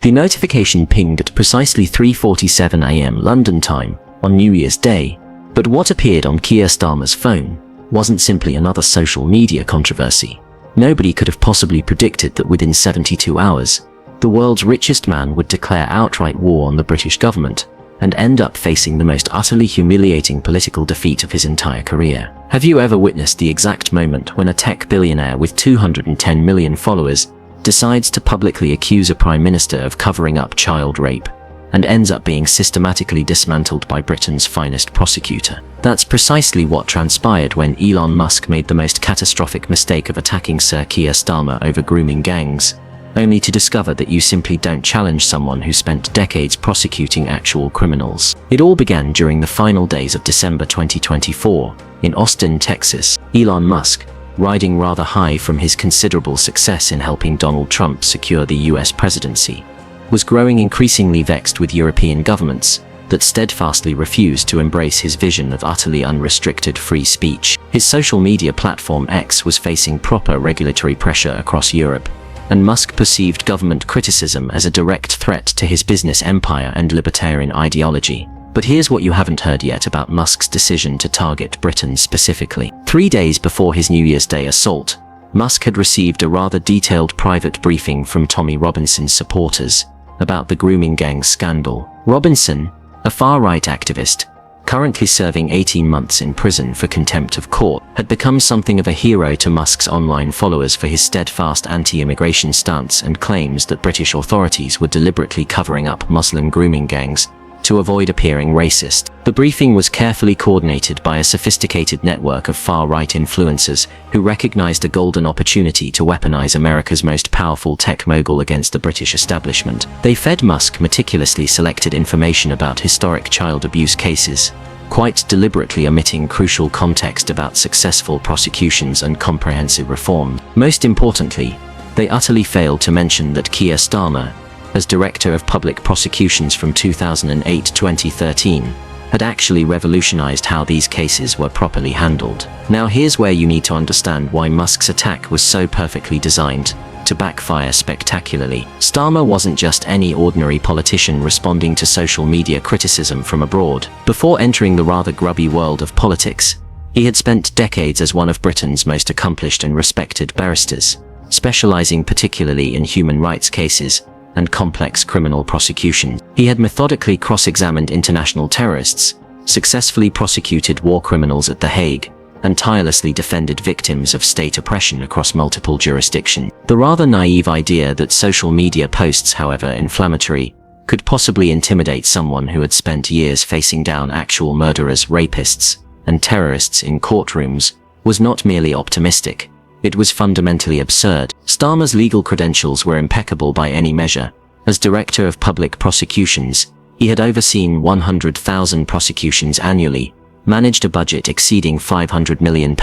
The notification pinged at precisely 3:47 a.m. London time on New Year's Day, but what appeared on Keir Starmer's phone wasn't simply another social media controversy. Nobody could have possibly predicted that within 72 hours, the world's richest man would declare outright war on the British government and end up facing the most utterly humiliating political defeat of his entire career. Have you ever witnessed the exact moment when a tech billionaire with 210 million followers decides to publicly accuse a prime minister of covering up child rape and ends up being systematically dismantled by Britain's finest prosecutor? That's precisely what transpired when Elon Musk made the most catastrophic mistake of attacking Sir Keir Starmer over grooming gangs, only to discover that you simply don't challenge someone who spent decades prosecuting actual criminals. It all began during the final days of December 2024 in Austin, Texas. Elon Musk, riding rather high from his considerable success in helping Donald Trump secure the US presidency, was growing increasingly vexed with European governments that steadfastly refused to embrace his vision of utterly unrestricted free speech. His social media platform X was facing proper regulatory pressure across Europe, and Musk perceived government criticism as a direct threat to his business empire and libertarian ideology. But here's what you haven't heard yet about Musk's decision to target Britain specifically. 3 days before his New Year's Day assault, Musk had received a rather detailed private briefing from Tommy Robinson's supporters about the grooming gang scandal. Robinson, a far-right activist, currently serving 18 months in prison for contempt of court, had become something of a hero to Musk's online followers for his steadfast anti-immigration stance and claims that British authorities were deliberately covering up Muslim grooming gangs to avoid appearing racist. The briefing was carefully coordinated by a sophisticated network of far-right influencers who recognized a golden opportunity to weaponize America's most powerful tech mogul against the British establishment. They fed Musk meticulously selected information about historic child abuse cases, quite deliberately omitting crucial context about successful prosecutions and comprehensive reform. Most importantly, they utterly failed to mention that Keir Starmer, as Director of Public Prosecutions from 2008 to 2013, had actually revolutionized how these cases were properly handled. Now here's where you need to understand why Musk's attack was so perfectly designed to backfire spectacularly. Starmer wasn't just any ordinary politician responding to social media criticism from abroad. Before entering the rather grubby world of politics, he had spent decades as one of Britain's most accomplished and respected barristers, specializing particularly in human rights cases and complex criminal prosecution. He had methodically cross-examined international terrorists, successfully prosecuted war criminals at The Hague, and tirelessly defended victims of state oppression across multiple jurisdictions. The rather naive idea that social media posts, however inflammatory, could possibly intimidate someone who had spent years facing down actual murderers, rapists, and terrorists in courtrooms was not merely optimistic. It was fundamentally absurd. Starmer's legal credentials were impeccable by any measure. As Director of Public Prosecutions, he had overseen 100,000 prosecutions annually, managed a budget exceeding £500 million,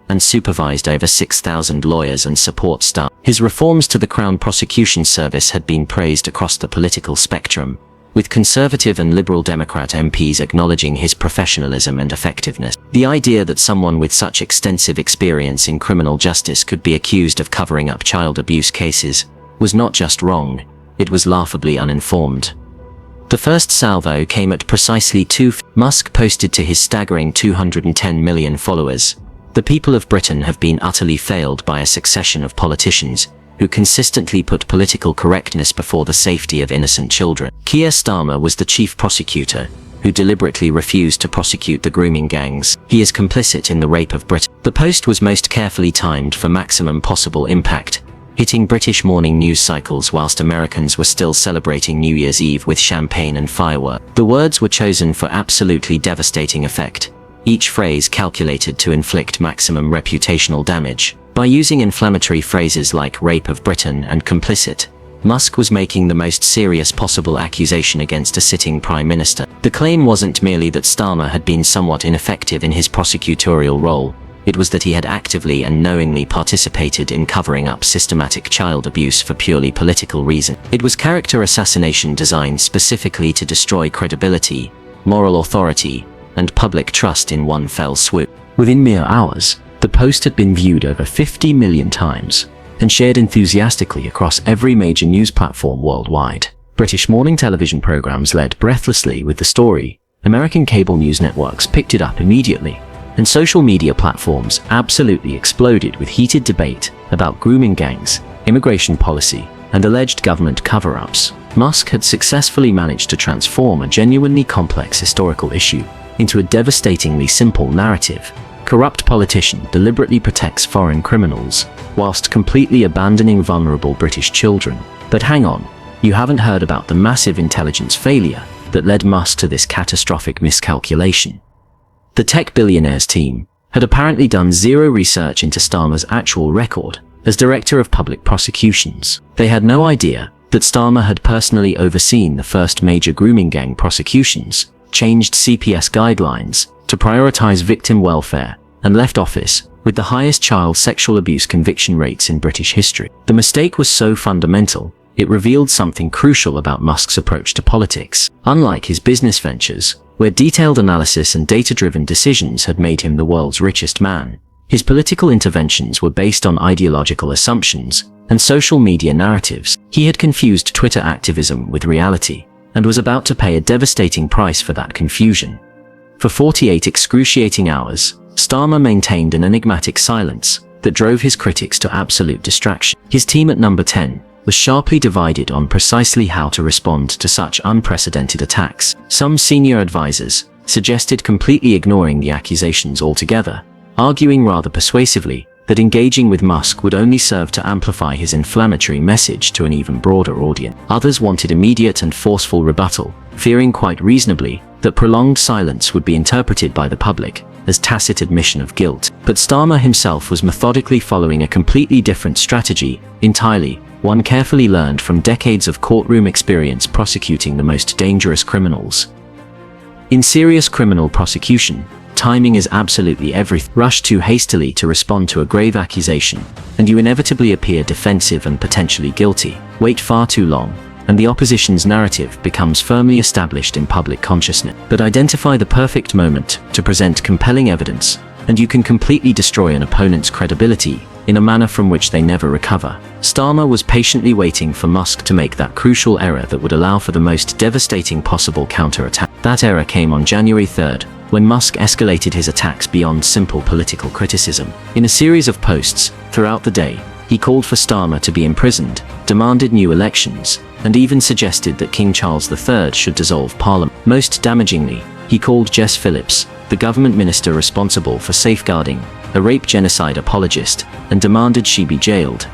and supervised over 6,000 lawyers and support staff. His reforms to the Crown Prosecution Service had been praised across the political spectrum, with Conservative and Liberal Democrat MPs acknowledging his professionalism and effectiveness. The idea that someone with such extensive experience in criminal justice could be accused of covering up child abuse cases was not just wrong, it was laughably uninformed. The first salvo came at precisely 2. Musk posted to his staggering 210 million followers, "The people of Britain have been utterly failed by a succession of politicians who consistently put political correctness before the safety of innocent children." Keir Starmer was the chief prosecutor, who deliberately refused to prosecute the grooming gangs. He is complicit in the rape of Britain. The post was most carefully timed for maximum possible impact, hitting British morning news cycles whilst Americans were still celebrating New Year's Eve with champagne and fireworks. The words were chosen for absolutely devastating effect, each phrase calculated to inflict maximum reputational damage. By using inflammatory phrases like rape of Britain and complicit, Musk was making the most serious possible accusation against a sitting prime minister. The claim wasn't merely that Starmer had been somewhat ineffective in his prosecutorial role, it was that he had actively and knowingly participated in covering up systematic child abuse for purely political reasons. It was character assassination designed specifically to destroy credibility, moral authority, and public trust in one fell swoop. Within mere hours, the post had been viewed over 50 million times, and shared enthusiastically across every major news platform worldwide. British morning television programs led breathlessly with the story, American cable news networks picked it up immediately, and social media platforms absolutely exploded with heated debate about grooming gangs, immigration policy, and alleged government cover-ups. Musk had successfully managed to transform a genuinely complex historical issue into a devastatingly simple narrative. Corrupt politician deliberately protects foreign criminals, whilst completely abandoning vulnerable British children. But hang on, you haven't heard about the massive intelligence failure that led Musk to this catastrophic miscalculation. The tech billionaire's team had apparently done zero research into Starmer's actual record as Director of Public Prosecutions. They had no idea that Starmer had personally overseen the first major grooming gang prosecutions, changed CPS guidelines to prioritize victim welfare, and left office with the highest child sexual abuse conviction rates in British history. The mistake was so fundamental, it revealed something crucial about Musk's approach to politics. Unlike his business ventures, where detailed analysis and data-driven decisions had made him the world's richest man, his political interventions were based on ideological assumptions and social media narratives. He had confused Twitter activism with reality, and was about to pay a devastating price for that confusion. For 48 excruciating hours, Starmer maintained an enigmatic silence that drove his critics to absolute distraction. His team at Number 10 was sharply divided on precisely how to respond to such unprecedented attacks. Some senior advisors suggested completely ignoring the accusations altogether, arguing rather persuasively that engaging with Musk would only serve to amplify his inflammatory message to an even broader audience. Others wanted immediate and forceful rebuttal, fearing quite reasonably that prolonged silence would be interpreted by the public as tacit admission of guilt. But Starmer himself was methodically following a completely different strategy entirely, one carefully learned from decades of courtroom experience prosecuting the most dangerous criminals. In serious criminal prosecution, timing is absolutely everything. Rush too hastily to respond to a grave accusation, and you inevitably appear defensive and potentially guilty. Wait far too long, and the opposition's narrative becomes firmly established in public consciousness. But identify the perfect moment to present compelling evidence, and you can completely destroy an opponent's credibility in a manner from which they never recover. Starmer was patiently waiting for Musk to make that crucial error that would allow for the most devastating possible counterattack. That error came on January 3rd, when Musk escalated his attacks beyond simple political criticism. In a series of posts throughout the day, he called for Starmer to be imprisoned, demanded new elections, and even suggested that King Charles III should dissolve Parliament. Most damagingly, he called Jess Phillips, the government minister responsible for safeguarding, a rape genocide apologist, and demanded she be jailed.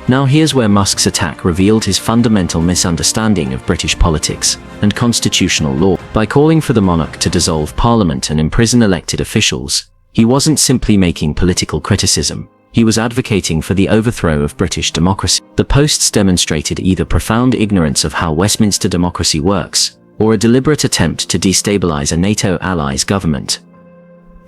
Now here's where Musk's attack revealed his fundamental misunderstanding of British politics and constitutional law. By calling for the monarch to dissolve Parliament and imprison elected officials, he wasn't simply making political criticism, he was advocating for the overthrow of British democracy. The posts demonstrated either profound ignorance of how Westminster democracy works, or a deliberate attempt to destabilize a NATO ally's government.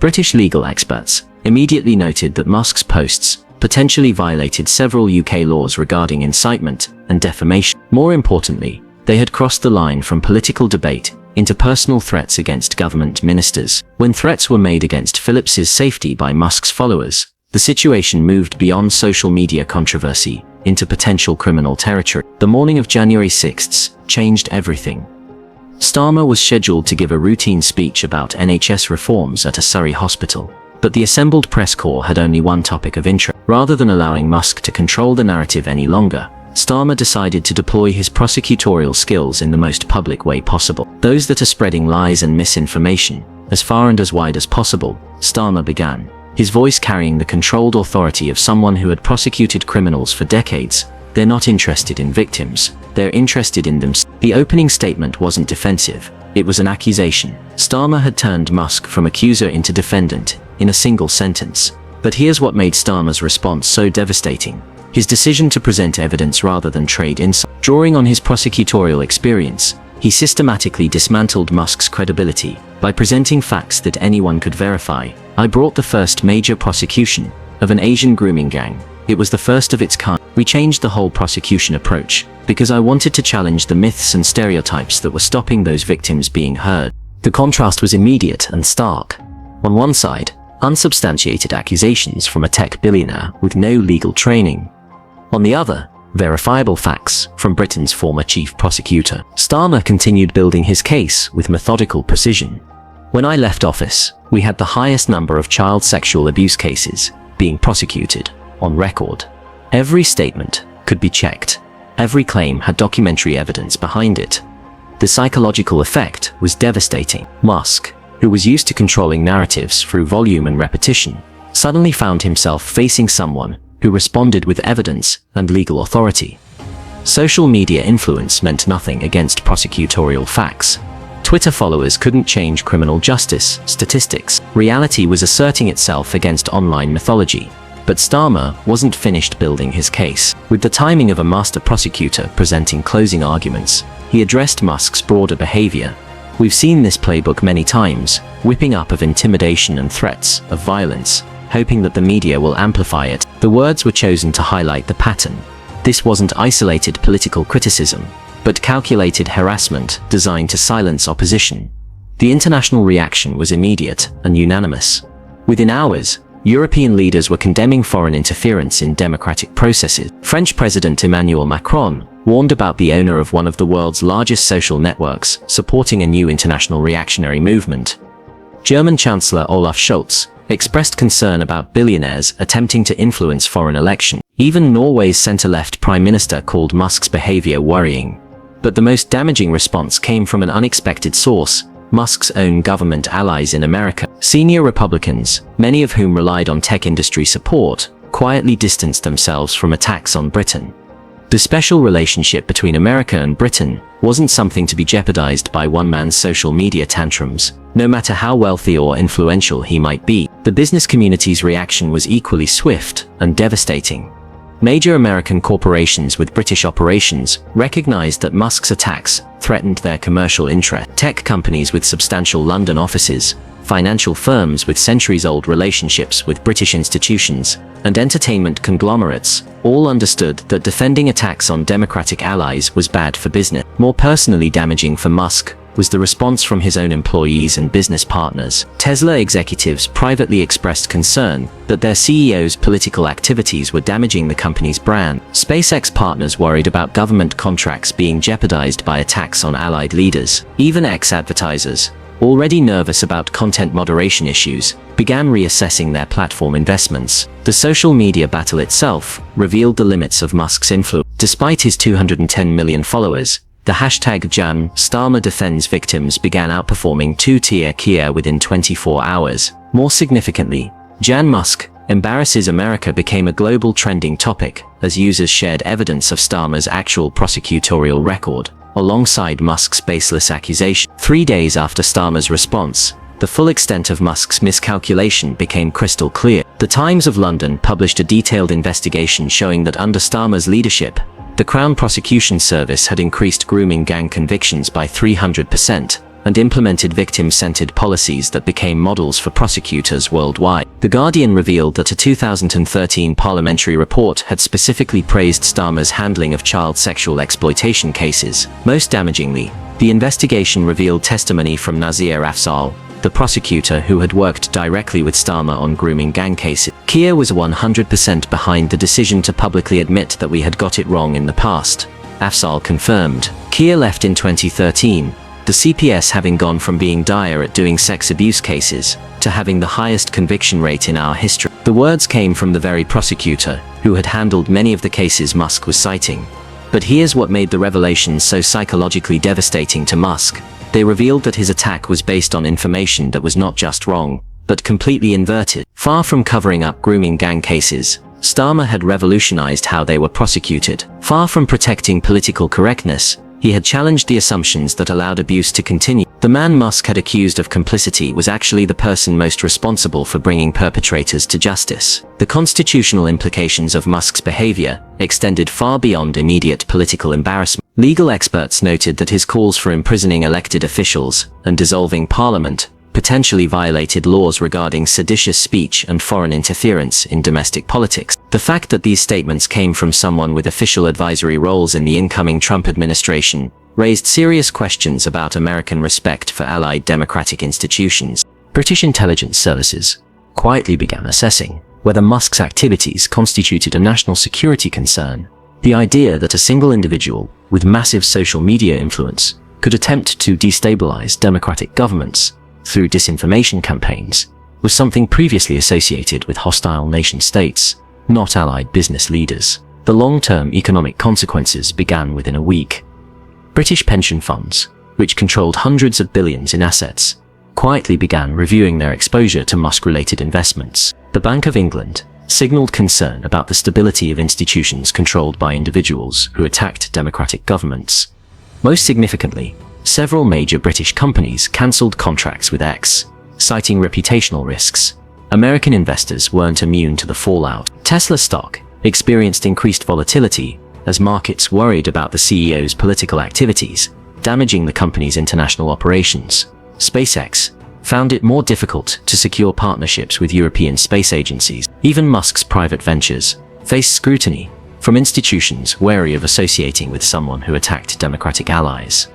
British legal experts immediately noted that Musk's posts potentially violated several UK laws regarding incitement and defamation. More importantly, they had crossed the line from political debate into personal threats against government ministers. When threats were made against Phillips's safety by Musk's followers, the situation moved beyond social media controversy into potential criminal territory. The morning of January 6th changed everything. Starmer was scheduled to give a routine speech about NHS reforms at a Surrey hospital, but the assembled press corps had only one topic of interest. Rather than allowing Musk to control the narrative any longer, Starmer decided to deploy his prosecutorial skills in the most public way possible. Those that are spreading lies and misinformation, as far and as wide as possible, Starmer began, his voice carrying the controlled authority of someone who had prosecuted criminals for decades. They're not interested in victims, they're interested in them. The opening statement wasn't defensive, it was an accusation. Starmer had turned Musk from accuser into defendant in a single sentence. But here's what made Starmer's response so devastating: his decision to present evidence rather than trade insight. Drawing on his prosecutorial experience, he systematically dismantled Musk's credibility by presenting facts that anyone could verify. I brought the first major prosecution of an Asian grooming gang. It was the first of its kind. We changed the whole prosecution approach because I wanted to challenge the myths and stereotypes that were stopping those victims being heard. The contrast was immediate and stark. On one side, unsubstantiated accusations from a tech billionaire with no legal training. On the other, verifiable facts from Britain's former chief prosecutor. Starmer continued building his case with methodical precision. When I left office, we had the highest number of child sexual abuse cases being prosecuted on record. Every statement could be checked. Every claim had documentary evidence behind it. The psychological effect was devastating. Musk, who was used to controlling narratives through volume and repetition, suddenly found himself facing someone who responded with evidence and legal authority. Social media influence meant nothing against prosecutorial facts. Twitter followers couldn't change criminal justice statistics. Reality was asserting itself against online mythology. But Starmer wasn't finished building his case. With the timing of a master prosecutor presenting closing arguments, he addressed Musk's broader behavior. We've seen this playbook many times, whipping up of intimidation and threats of violence, hoping that the media will amplify it. The words were chosen to highlight the pattern. This wasn't isolated political criticism, but calculated harassment designed to silence opposition. The international reaction was immediate and unanimous. Within hours, European leaders were condemning foreign interference in democratic processes. French President Emmanuel Macron warned about the owner of one of the world's largest social networks supporting a new international reactionary movement. German Chancellor Olaf Scholz expressed concern about billionaires attempting to influence foreign elections. Even Norway's center-left Prime Minister called Musk's behavior worrying. But the most damaging response came from an unexpected source: Musk's own government allies in America. Senior Republicans, many of whom relied on tech industry support, quietly distanced themselves from attacks on Britain. The special relationship between America and Britain wasn't something to be jeopardized by one man's social media tantrums, no matter how wealthy or influential he might be. The business community's reaction was equally swift and devastating. Major American corporations with British operations recognized that Musk's attacks threatened their commercial interest. Tech companies with substantial London offices, financial firms with centuries-old relationships with British institutions, and entertainment conglomerates all understood that defending attacks on democratic allies was bad for business. More personally damaging for Musk was the response from his own employees and business partners. Tesla executives privately expressed concern that their CEO's political activities were damaging the company's brand. SpaceX partners worried about government contracts being jeopardized by attacks on allied leaders. Even ex-advertisers, already nervous about content moderation issues, began reassessing their platform investments. The social media battle itself revealed the limits of Musk's influence. Despite his 210 million followers, the hashtag Jan Starmer defends victims began outperforming two-tier Keir within 24 hours. More significantly, Jan Musk embarrasses America became a global trending topic as users shared evidence of Starmer's actual prosecutorial record, alongside Musk's baseless accusation. 3 days after Starmer's response, the full extent of Musk's miscalculation became crystal clear. The Times of London published a detailed investigation showing that under Starmer's leadership, the Crown Prosecution Service had increased grooming gang convictions by 300% and implemented victim-centered policies that became models for prosecutors worldwide. The Guardian revealed that a 2013 parliamentary report had specifically praised Starmer's handling of child sexual exploitation cases. Most damagingly, the investigation revealed testimony from Nazir Afzal, the prosecutor who had worked directly with Starmer on grooming gang cases. Keir was 100% behind the decision to publicly admit that we had got it wrong in the past, Afzal confirmed. Keir left in 2013, the CPS having gone from being dire at doing sex abuse cases to having the highest conviction rate in our history. The words came from the very prosecutor who had handled many of the cases Musk was citing. But here's what made the revelations so psychologically devastating to Musk. They revealed that his attack was based on information that was not just wrong, but completely inverted. Far from covering up grooming gang cases, Starmer had revolutionized how they were prosecuted. Far from protecting political correctness, he had challenged the assumptions that allowed abuse to continue. The man Musk had accused of complicity was actually the person most responsible for bringing perpetrators to justice. The constitutional implications of Musk's behavior extended far beyond immediate political embarrassment. Legal experts noted that his calls for imprisoning elected officials and dissolving parliament potentially violated laws regarding seditious speech and foreign interference in domestic politics. The fact that these statements came from someone with official advisory roles in the incoming Trump administration raised serious questions about American respect for allied democratic institutions. British intelligence services quietly began assessing whether Musk's activities constituted a national security concern. The idea that a single individual with massive social media influence could attempt to destabilize democratic governments through disinformation campaigns was something previously associated with hostile nation-states, not allied business leaders. The long-term economic consequences began within a week. British pension funds, which controlled hundreds of billions in assets, quietly began reviewing their exposure to Musk-related investments. The Bank of England signaled concern about the stability of institutions controlled by individuals who attacked democratic governments. Most significantly, several major British companies cancelled contracts with X, citing reputational risks. American investors weren't immune to the fallout. Tesla stock experienced increased volatility as markets worried about the CEO's political activities, damaging the company's international operations. SpaceX found it more difficult to secure partnerships with European space agencies. Even Musk's private ventures faced scrutiny from institutions wary of associating with someone who attacked democratic allies.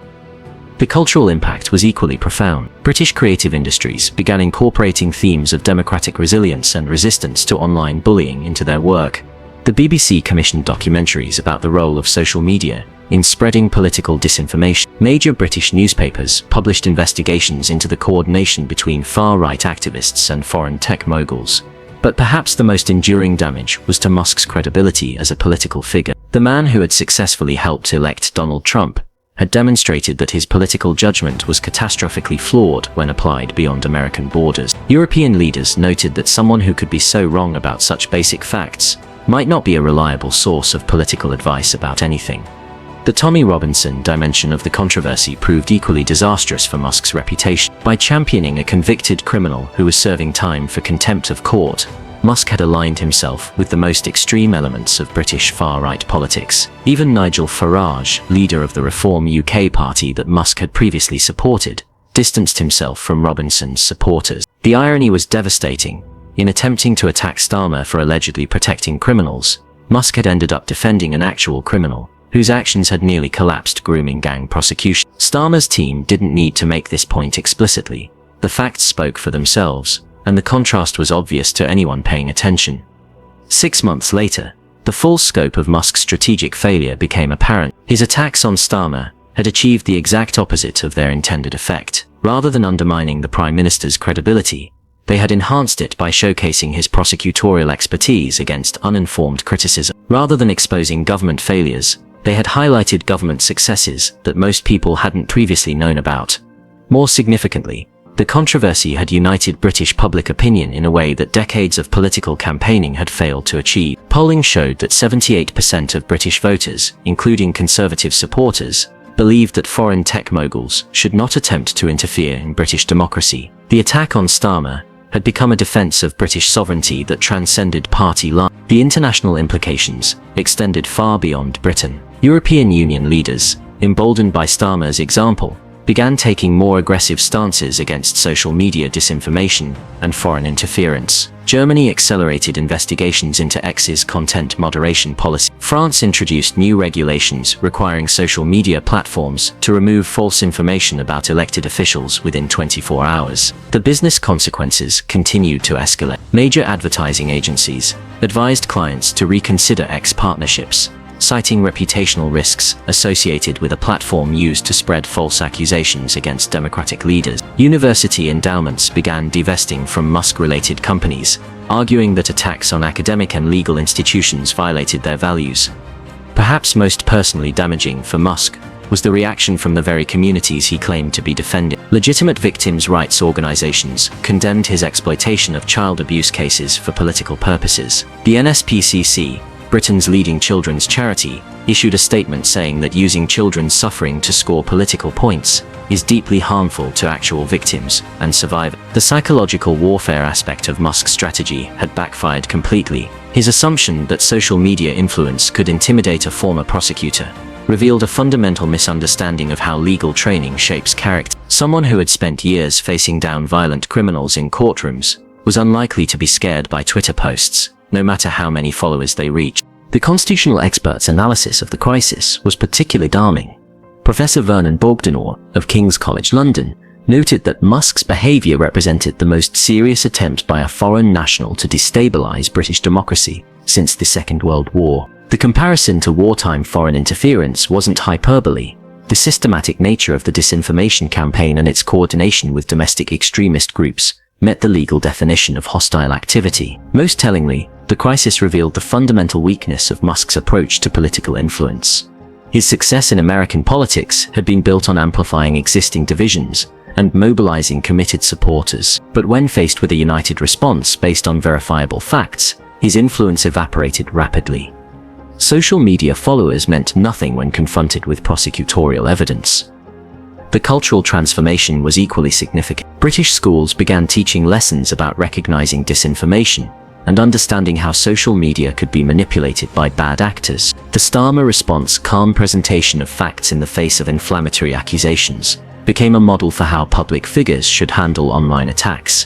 The cultural impact was equally profound. British creative industries began incorporating themes of democratic resilience and resistance to online bullying into their work. The BBC commissioned documentaries about the role of social media in spreading political disinformation. Major British newspapers published investigations into the coordination between far-right activists and foreign tech moguls. But perhaps the most enduring damage was to Musk's credibility as a political figure. The man who had successfully helped elect Donald Trump had demonstrated that his political judgment was catastrophically flawed when applied beyond American borders. European leaders noted that someone who could be so wrong about such basic facts might not be a reliable source of political advice about anything. The Tommy Robinson dimension of the controversy proved equally disastrous for Musk's reputation. By championing a convicted criminal who was serving time for contempt of court, Musk had aligned himself with the most extreme elements of British far-right politics. Even Nigel Farage, leader of the Reform UK party that Musk had previously supported, distanced himself from Robinson's supporters. The irony was devastating. In attempting to attack Starmer for allegedly protecting criminals, Musk had ended up defending an actual criminal whose actions had nearly collapsed grooming gang prosecution. Starmer's team didn't need to make this point explicitly. The facts spoke for themselves, and the contrast was obvious to anyone paying attention. 6 months later, the full scope of Musk's strategic failure became apparent. His attacks on Starmer had achieved the exact opposite of their intended effect. Rather than undermining the Prime Minister's credibility, they had enhanced it by showcasing his prosecutorial expertise against uninformed criticism. Rather than exposing government failures, they had highlighted government successes that most people hadn't previously known about. More significantly, the controversy had united British public opinion in a way that decades of political campaigning had failed to achieve. Polling showed that 78% of British voters, including Conservative supporters, believed that foreign tech moguls should not attempt to interfere in British democracy. The attack on Starmer had become a defense of British sovereignty that transcended party lines. The international implications extended far beyond Britain. European Union leaders, emboldened by Starmer's example, began taking more aggressive stances against social media disinformation and foreign interference. Germany accelerated investigations into X's content moderation policy. France introduced new regulations requiring social media platforms to remove false information about elected officials within 24 hours. The business consequences continued to escalate. Major advertising agencies advised clients to reconsider X partnerships, citing reputational risks associated with a platform used to spread false accusations against democratic leaders. University endowments began divesting from Musk-related companies, arguing that attacks on academic and legal institutions violated their values. Perhaps most personally damaging for Musk was the reaction from the very communities he claimed to be defending. Legitimate victims' rights organizations condemned his exploitation of child abuse cases for political purposes. The NSPCC, Britain's leading children's charity, issued a statement saying that using children's suffering to score political points is deeply harmful to actual victims and survivors. The psychological warfare aspect of Musk's strategy had backfired completely. His assumption that social media influence could intimidate a former prosecutor revealed a fundamental misunderstanding of how legal training shapes character. Someone who had spent years facing down violent criminals in courtrooms was unlikely to be scared by Twitter posts, no matter how many followers they reach. The constitutional expert's analysis of the crisis was particularly damning. Professor Vernon Bogdanor of King's College London noted that Musk's behavior represented the most serious attempt by a foreign national to destabilize British democracy since the Second World War. The comparison to wartime foreign interference wasn't hyperbole. The systematic nature of the disinformation campaign and its coordination with domestic extremist groups met the legal definition of hostile activity. Most tellingly, the crisis revealed the fundamental weakness of Musk's approach to political influence. His success in American politics had been built on amplifying existing divisions and mobilizing committed supporters. But when faced with a united response based on verifiable facts, his influence evaporated rapidly. Social media followers meant nothing when confronted with prosecutorial evidence. The cultural transformation was equally significant. British schools began teaching lessons about recognizing disinformation and understanding how social media could be manipulated by bad actors. The Starmer response, calm presentation of facts in the face of inflammatory accusations, became a model for how public figures should handle online attacks.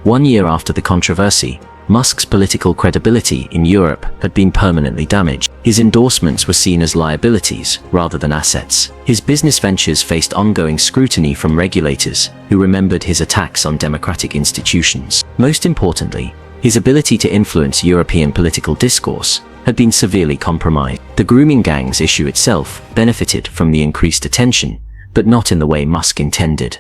1 year after the controversy, Musk's political credibility in Europe had been permanently damaged. His endorsements were seen as liabilities rather than assets. His business ventures faced ongoing scrutiny from regulators who remembered his attacks on democratic institutions. Most importantly, his ability to influence European political discourse had been severely compromised. The grooming gangs issue itself benefited from the increased attention, but not in the way Musk intended.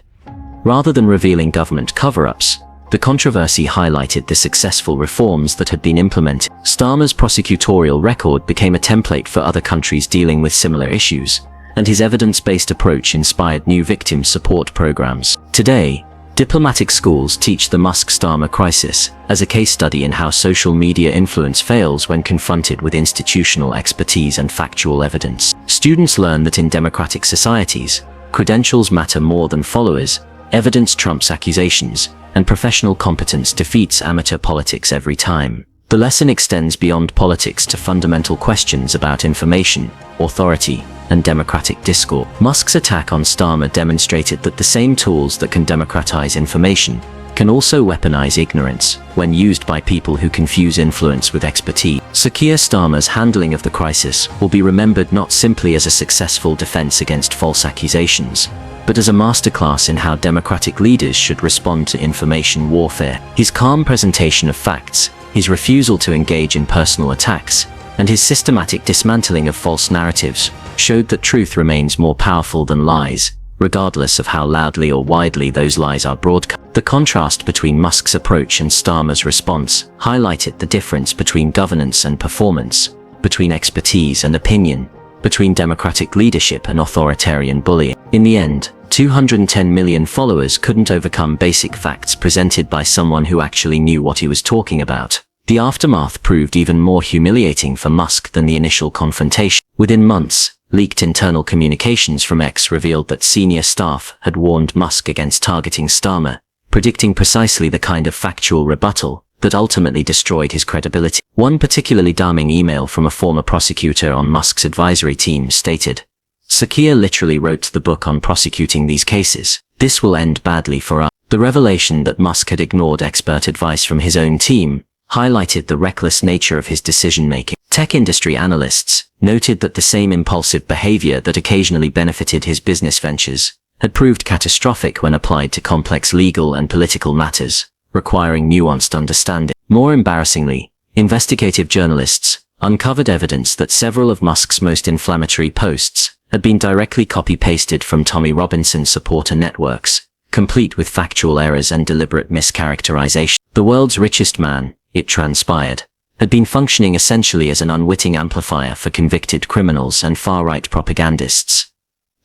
Rather than revealing government cover-ups, the controversy highlighted the successful reforms that had been implemented. Starmer's prosecutorial record became a template for other countries dealing with similar issues, and his evidence-based approach inspired new victim support programs. Today, diplomatic schools teach the Musk-Starmer crisis as a case study in how social media influence fails when confronted with institutional expertise and factual evidence. Students learn that in democratic societies, credentials matter more than followers, evidence trumps accusations, and professional competence defeats amateur politics every time. The lesson extends beyond politics to fundamental questions about information, authority, and democratic discourse. Musk's attack on Starmer demonstrated that the same tools that can democratize information can also weaponize ignorance when used by people who confuse influence with expertise. Sir Keir Starmer's handling of the crisis will be remembered not simply as a successful defense against false accusations, but as a masterclass in how democratic leaders should respond to information warfare. His calm presentation of facts, his refusal to engage in personal attacks, and his systematic dismantling of false narratives showed that truth remains more powerful than lies, regardless of how loudly or widely those lies are broadcast. The contrast between Musk's approach and Starmer's response highlighted the difference between governance and performance, between expertise and opinion, between democratic leadership and authoritarian bullying. In the end, 210 million followers couldn't overcome basic facts presented by someone who actually knew what he was talking about. The aftermath proved even more humiliating for Musk than the initial confrontation. Within months, leaked internal communications from X revealed that senior staff had warned Musk against targeting Starmer, predicting precisely the kind of factual rebuttal that ultimately destroyed his credibility. One particularly damning email from a former prosecutor on Musk's advisory team stated, "Sir Keir literally wrote the book on prosecuting these cases. This will end badly for us." The revelation that Musk had ignored expert advice from his own team highlighted the reckless nature of his decision-making. Tech industry analysts noted that the same impulsive behavior that occasionally benefited his business ventures had proved catastrophic when applied to complex legal and political matters, requiring nuanced understanding. More embarrassingly, investigative journalists uncovered evidence that several of Musk's most inflammatory posts had been directly copy-pasted from Tommy Robinson's supporter networks, complete with factual errors and deliberate mischaracterization. The world's richest man, it transpired, had been functioning essentially as an unwitting amplifier for convicted criminals and far-right propagandists.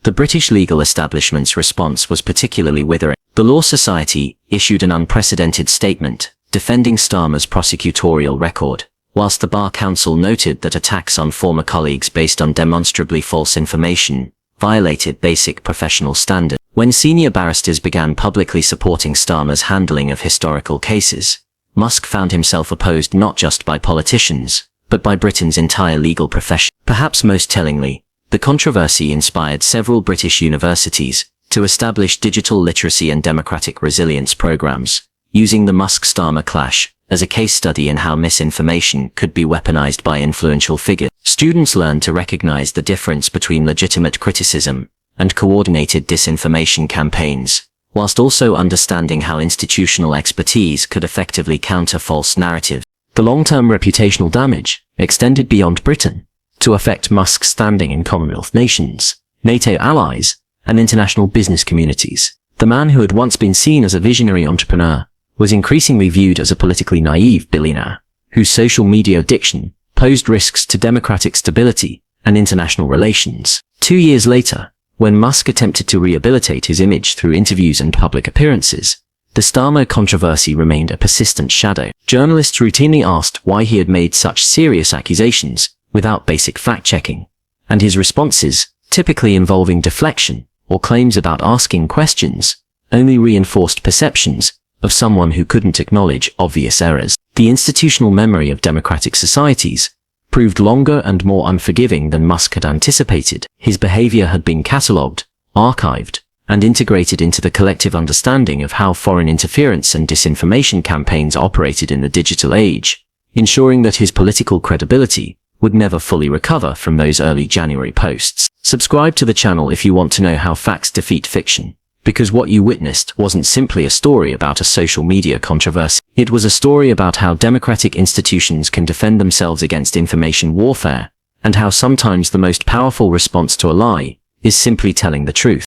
The British legal establishment's response was particularly withering. The Law Society issued an unprecedented statement defending Starmer's prosecutorial record, whilst the Bar Council noted that attacks on former colleagues based on demonstrably false information violated basic professional standards. When senior barristers began publicly supporting Starmer's handling of historical cases, Musk found himself opposed not just by politicians, but by Britain's entire legal profession. Perhaps most tellingly, the controversy inspired several British universities to establish digital literacy and democratic resilience programs, using the Musk-Starmer clash as a case study in how misinformation could be weaponized by influential figures. Students learned to recognize the difference between legitimate criticism and coordinated disinformation campaigns, whilst also understanding how institutional expertise could effectively counter false narratives. The long-term reputational damage extended beyond Britain to affect Musk's standing in Commonwealth nations, NATO allies, and international business communities. The man who had once been seen as a visionary entrepreneur was increasingly viewed as a politically naive billionaire, whose social media addiction posed risks to democratic stability and international relations. 2 years later, when Musk attempted to rehabilitate his image through interviews and public appearances, the Starmer controversy remained a persistent shadow. Journalists routinely asked why he had made such serious accusations without basic fact-checking, and his responses, typically involving deflection or claims about asking questions, only reinforced perceptions of someone who couldn't acknowledge obvious errors. The institutional memory of democratic societies proved longer and more unforgiving than Musk had anticipated. His behavior had been catalogued, archived, and integrated into the collective understanding of how foreign interference and disinformation campaigns operated in the digital age, ensuring that his political credibility would never fully recover from those early January posts. Subscribe to the channel if you want to know how facts defeat fiction, because what you witnessed wasn't simply a story about a social media controversy. It was a story about how democratic institutions can defend themselves against information warfare, and how sometimes the most powerful response to a lie is simply telling the truth.